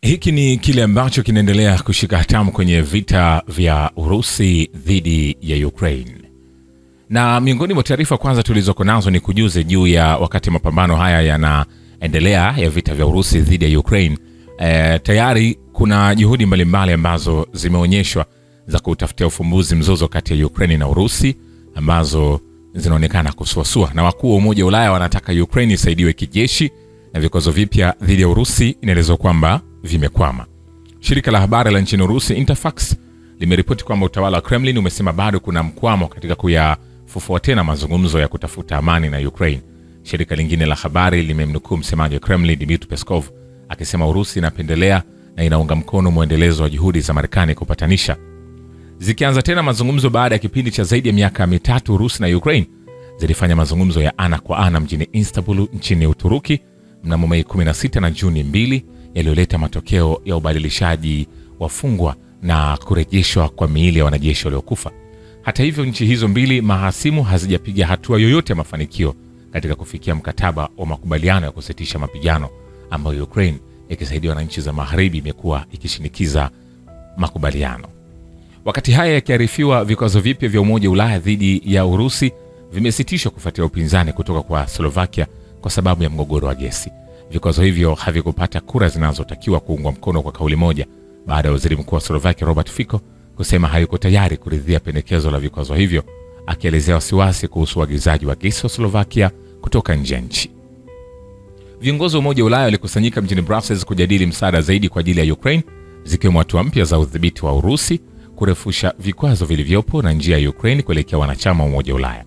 Hiki ni kile ambacho kinaendelea kushika hatamu kwenye vita vya Urusi dhidi ya Ukraine. Na miongoni mwa taarifa kwanza tulizoko nazo ni kujuze juu ya wakati mapambano haya yanaendelea ya vita vya Urusi dhidi ya Ukraine. Tayari kuna juhudi mbalimbali ambazo zimeonyeshwa za kutafutia ufumbuzi mzozo kati ya Ukraine na Urusi ambazo zinaonekana kusuasua, na wakuu wa Umoja wa Ulaya wanataka Ukraine isaidiwe kijeshi na vikwazo vipya dhidi ya Urusi inaelezwa kwamba vimekwama. Shirika la habari la nchini Urusi Interfax limeripoti kwamba utawala wa Kremlin umesema bado kuna mkwamo katika kuyafufua tena mazungumzo ya kutafuta amani na Ukraine. Shirika lingine la habari limemnukuu msemaji wa Kremlin Dmitry Peskov akisema Urusi inapendelea na inaunga mkono muendelezo wa juhudi za Marekani kupatanisha. Zikianza tena mazungumzo baada ya kipindi cha zaidi ya miaka 3, Urusi na Ukraine zilifanya mazungumzo ya ana kwa ana mjini Istanbul nchini Uturuki mnamo Mei 16 na Juni 2 yaliyoleta matokeo ya ubadilishaji wafungwa na kurejeshwa kwa miili ya wanajeshi waliokufa. Hata hivyo, nchi hizo mbili mahasimu hazijapiga hatua yoyote ya mafanikio katika kufikia mkataba wa makubaliano ya kusitisha mapigano ambayo Ukraine ikisaidiwa na nchi za Magharibi imekuwa ikishinikiza makubaliano. Wakati haya yakiarifiwa, vikwazo vipya vya Umoja wa Ulaya dhidi ya Urusi vimesitishwa kufuatia upinzani kutoka kwa Slovakia kwa sababu ya mgogoro wa gesi. Vikwazo hivyo havikupata kura zinazotakiwa kuungwa mkono kwa kauli moja baada ya waziri mkuu wa Slovakia Robert Fico kusema hayuko tayari kuridhia pendekezo la vikwazo hivyo, akielezea wasiwasi kuhusu uagizaji wa gesi wa Slovakia kutoka nje ya nchi. Viongozi wa Umoja wa Ulaya walikusanyika mjini Brussels kujadili msaada zaidi kwa ajili ya Ukraine, zikiwemo hatua mpya za udhibiti wa Urusi, kurefusha vikwazo vilivyopo na njia ya Ukraine kuelekea wanachama wa Umoja wa Ulaya.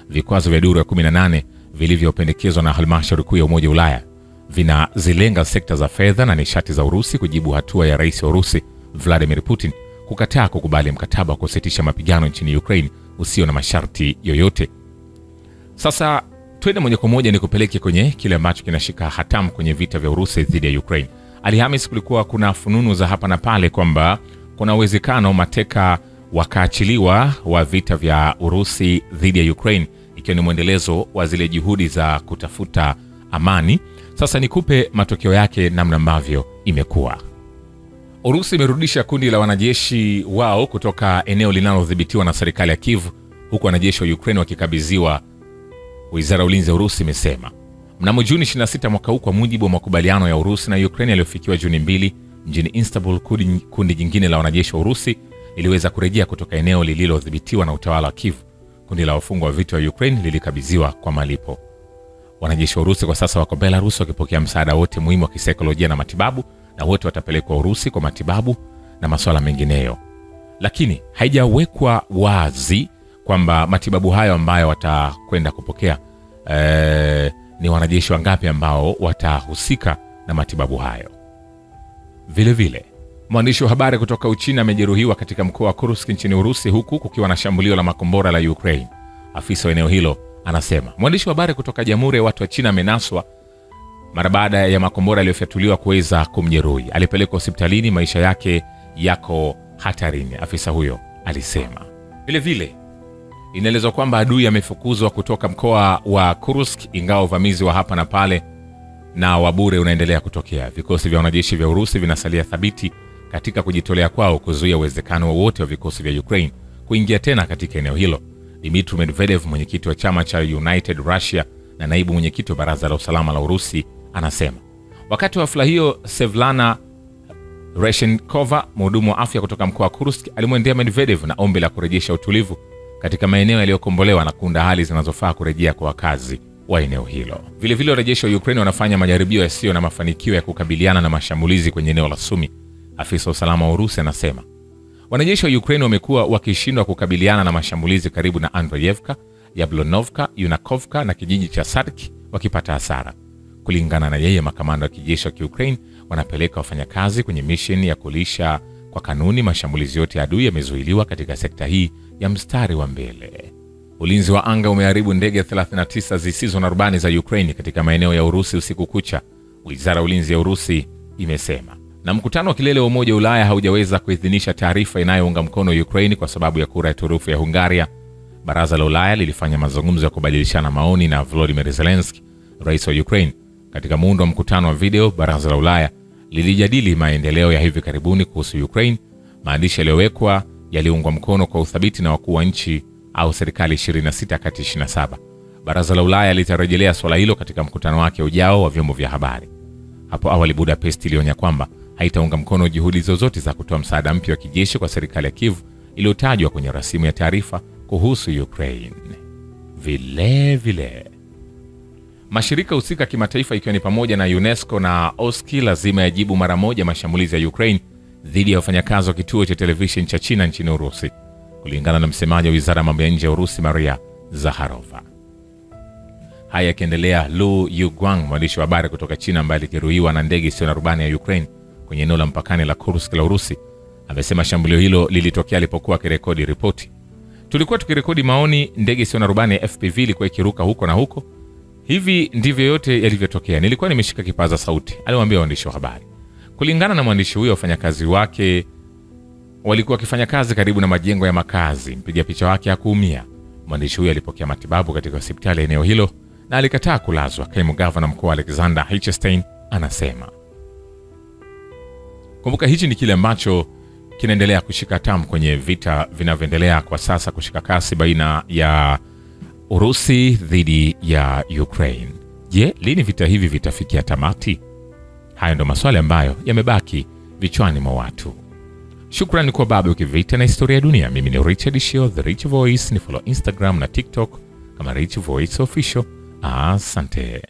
Vikwazo vya duru ya 18 vilivyopendekezwa na halmashauri kuu ya Umoja wa Ulaya vinazilenga sekta za fedha na nishati za Urusi kujibu hatua ya rais wa Urusi Vladimir Putin kukataa kukubali mkataba wa kusitisha mapigano nchini Ukraine usio na masharti yoyote. Sasa twende moja kwa moja nikupeleke kwenye kile ambacho kinashika hatamu kwenye vita vya Urusi dhidi ya Ukraine. Alhamisi kulikuwa kuna fununu za hapa na pale kwamba kuna uwezekano mateka wakaachiliwa wa vita vya Urusi dhidi ya Ukraine, ikiwa ni mwendelezo wa zile juhudi za kutafuta amani. Sasa nikupe matokeo yake namna ambavyo imekuwa. Urusi imerudisha kundi la wanajeshi wao kutoka eneo linalodhibitiwa na serikali ya Kiev, huku wanajeshi wa Ukraine wakikabidhiwa. Wizara ya Ulinzi ya Urusi imesema mnamo Juni 26 mwaka huu, kwa mujibu wa makubaliano ya Urusi na Ukraine yaliyofikiwa Juni 2 mjini Istanbul, kundi jingine la wanajeshi wa Urusi iliweza kurejea kutoka eneo lililodhibitiwa na utawala wa Kiev. Kundi la wafungwa wa vita wa Ukraine lilikabidhiwa kwa malipo. Wanajeshi wa Urusi kwa sasa wako Belarus wakipokea msaada wote muhimu wa kisaikolojia na matibabu, na wote watapelekwa Urusi kwa matibabu na masuala mengineyo. Lakini haijawekwa wazi kwamba matibabu hayo ambayo watakwenda kupokea ni wanajeshi wangapi ambao watahusika na matibabu hayo. Vile vile, mwandishi wa habari kutoka Uchina amejeruhiwa katika mkoa wa Kursk nchini Urusi, huku kukiwa na shambulio la makombora la Ukraine. Afisa wa eneo hilo anasema mwandishi wa habari kutoka Jamhuri ya Watu wa China amenaswa mara baada ya makombora yaliyofyatuliwa kuweza kumjeruhi. Alipelekwa hospitalini, maisha yake yako hatarini, afisa huyo alisema. Vile vile, inaelezwa kwamba adui amefukuzwa kutoka mkoa wa Kursk, ingawa uvamizi wa hapa na pale na wabure unaendelea kutokea. Vikosi vya wanajeshi vya Urusi vinasalia thabiti katika kujitolea kwao kuzuia uwezekano wowote wa vikosi vya Ukraine kuingia tena katika eneo hilo. Dmitry Medvedev, mwenyekiti wa chama cha United Russia na naibu mwenyekiti wa Baraza la Usalama la Urusi, anasema. Wakati wa hafla hiyo, Sevlana Reshenkova, mhudumu wa afya kutoka mkoa wa Kursk, alimwendea Medvedev na ombi la kurejesha utulivu katika maeneo yaliyokombolewa na kuunda hali zinazofaa kurejea kwa wakazi wa eneo hilo. Vile vile, wanajeshi wa Ukraine wanafanya majaribio yasiyo na mafanikio ya kukabiliana na mashambulizi kwenye eneo la Sumi. Afisa wa usalama wa Urusi anasema wanajeshi wa Ukraine wamekuwa wakishindwa kukabiliana na mashambulizi karibu na Andreyevka, Yablonovka, Yunakovka na kijiji cha Sarki, wakipata hasara. Kulingana na yeye, makamanda wa kijeshi wa Ukraine wanapeleka wafanyakazi kwenye misheni ya kulisha kwa kanuni. Mashambulizi yote ya adui yamezuiliwa katika sekta hii ya mstari wa mbele. Ulinzi wa anga umeharibu ndege 39 zisizo na rubani za Ukraine katika maeneo ya Urusi usiku kucha, Wizara ya Ulinzi ya Urusi imesema. Na mkutano wa kilele wa Umoja wa Ulaya haujaweza kuidhinisha taarifa inayounga mkono Ukraine kwa sababu ya kura ya turufu ya Hungaria. Baraza la Ulaya lilifanya mazungumzo ya kubadilishana maoni na Volodymyr Zelensky, rais wa Ukraine. Katika muundo wa mkutano wa video, Baraza la Ulaya lilijadili maendeleo ya hivi karibuni kuhusu Ukraine. Maandishi yaliyowekwa yaliungwa mkono kwa uthabiti na wakuu wa nchi au serikali 26 kati 27. Baraza la Ulaya litarejelea swala hilo katika mkutano wake ujao wa vyombo vya habari. Hapo awali Budapest ilionya kwamba haitaunga mkono juhudi zozote za kutoa msaada mpya wa kijeshi kwa serikali ya Kiev iliyotajwa kwenye rasimu ya taarifa kuhusu Ukraine. Vile mashirika husika kimataifa ikiwa ni pamoja na UNESCO na OSCE lazima yajibu mara moja mashambulizi ya Ukraine dhidi ya wafanyakazi wa kituo cha television cha China nchini Urusi, kulingana na msemaji wa Wizara ya Mambo ya Nje ya Urusi Maria Zakharova. Haya yakiendelea, Lu Yuguang, mwandishi wa habari kutoka China ambaye alijeruhiwa na ndege isiyo na rubani ya Ukraine kwenye eneo la mpakani la Kursk la Urusi, amesema shambulio hilo lilitokea alipokuwa akirekodi ripoti. Tulikuwa tukirekodi maoni, ndege isiyo na rubani ya FPV ilikuwa ikiruka huko na huko. Hivi ndivyo yote yalivyotokea. Nilikuwa nimeshika kipaza sauti, aliwaambia waandishi wa habari. Kulingana na mwandishi huyo, wafanyakazi wake walikuwa wakifanya kazi karibu na majengo ya makazi. Mpiga picha wake hakuumia. Mwandishi huyo alipokea matibabu katika hospitali ya eneo hilo na alikataa kulazwa. Kaimu gavana mkuu Alexander Hitchestein anasema. Kumbuka hichi ni kile ambacho kinaendelea kushika tamu kwenye vita vinavyoendelea kwa sasa kushika kasi baina ya Urusi dhidi ya Ukraine. Je, lini vita hivi vitafikia tamati? Hayo ndo maswali ambayo yamebaki vichwani mwa watu. Shukrani kwa Babu Kivita na Historia ya Dunia. Mimi ni Richard Shio, The Rich Voice. Ni follow Instagram na TikTok kama Rich Voice Official. Asante.